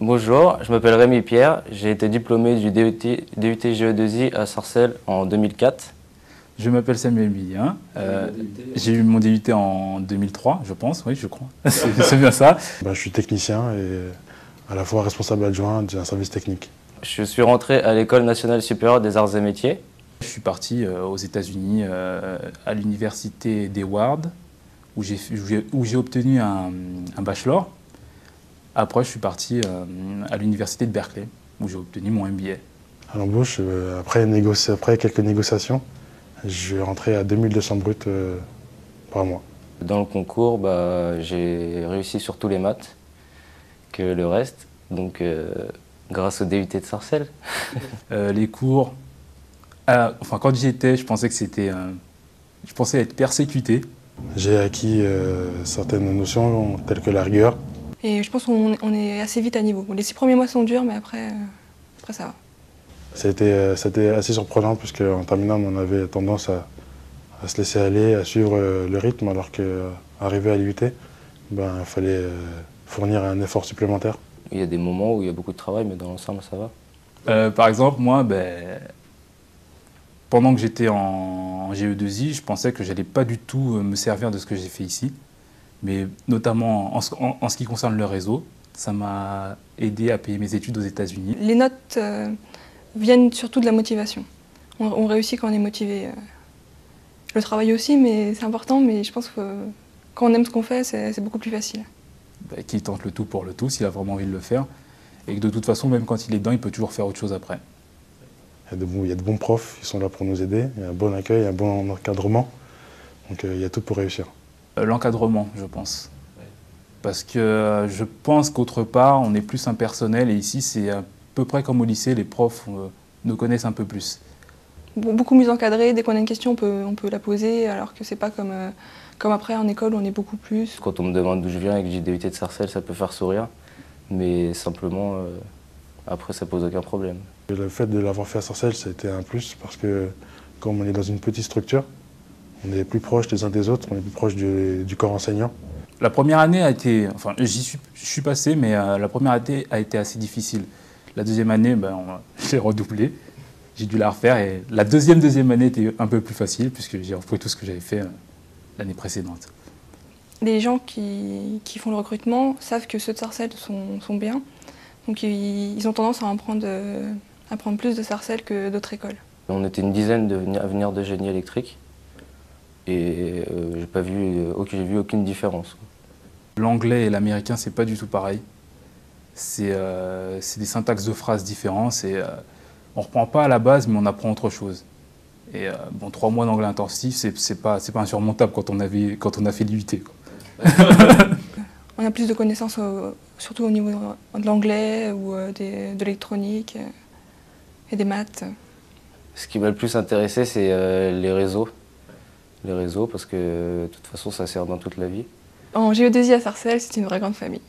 Bonjour, je m'appelle Rémi Pierre, j'ai été diplômé du DUT GE2I à Sarcelles en 2004. Je m'appelle Samuel Millien, j'ai eu mon DUT en 2003, je pense, oui, je crois, c'est bien ça. Je suis technicien et à la fois responsable adjoint d'un service technique. Je suis rentré à l'École nationale supérieure des arts et métiers. Je suis parti aux États-Unis à l'université d'Hayward, où j'ai obtenu un bachelor. Après, je suis parti à l'université de Berkeley, où j'ai obtenu mon MBA. À l'embauche, après quelques négociations, je suis rentré à 2200 bruts par mois. Dans le concours, j'ai réussi surtout les maths que le reste, donc grâce au DUT de Sarcelles. Les cours, quand j'y étais, je pensais que c'était, je pensais être persécuté. J'ai acquis certaines notions telles que la rigueur. Et je pense qu'on est assez vite à niveau. Bon, les 6 premiers mois sont durs, mais après ça va. C'était assez surprenant puisque en terminale, on avait tendance à se laisser aller, à suivre le rythme, alors qu'arrivé à l'IUT, il fallait fournir un effort supplémentaire. Il y a des moments où il y a beaucoup de travail, mais dans l'ensemble, ça va. Par exemple, moi, pendant que j'étais en GE2I, je pensais que je n'allais pas du tout me servir de ce que j'ai fait ici. Mais notamment en ce qui concerne le réseau, ça m'a aidé à payer mes études aux États-Unis. Les notes viennent surtout de la motivation. On réussit quand on est motivé. Le travail aussi, mais c'est important, mais je pense que quand on aime ce qu'on fait, c'est beaucoup plus facile. Qu'il tente le tout pour le tout, s'il a vraiment envie de le faire. Et que de toute façon, même quand il est dedans, il peut toujours faire autre chose après. Il y a de bons profs qui sont là pour nous aider, il y a un bon accueil, un bon encadrement. Donc il y a tout pour réussir. L'encadrement, je pense. Parce que je pense qu'autre part, on est plus impersonnel et ici, c'est à peu près comme au lycée, les profs nous connaissent un peu plus. Beaucoup mieux encadré, dès qu'on a une question, on peut la poser, alors que c'est pas comme après en école où on est beaucoup plus. Quand on me demande d'où je viens et que j'ai DUT de Sarcelles, ça peut faire sourire, mais simplement, après, ça pose aucun problème. Le fait de l'avoir fait à Sarcelles, ça a été un plus parce que comme on est dans une petite structure, on est plus proche les uns des autres, on est plus proche du corps enseignant. La première année a été, enfin je suis passé, mais la première année a été assez difficile. La deuxième année, j'ai redoublé, j'ai dû la refaire et la deuxième année était un peu plus facile puisque j'ai repris tout ce que j'avais fait l'année précédente. Les gens qui font le recrutement savent que ceux de Sarcelles sont bien, donc ils ont tendance à apprendre plus de Sarcelles que d'autres écoles. On était une dizaine à venir de génie électrique. Et j'ai vu aucune différence. L'anglais et l'américain, c'est pas du tout pareil. C'est des syntaxes de phrases différentes. On reprend pas à la base, mais on apprend autre chose. Et 3 mois d'anglais intensif, c'est pas insurmontable quand on a fait l'IUT. On a plus de connaissances, surtout au niveau de l'anglais ou de l'électronique et des maths. Ce qui m'a le plus intéressé, c'est les réseaux. Les réseaux, parce que de toute façon, ça sert dans toute la vie. En GE2I à Sarcelles, c'est une vraie grande famille.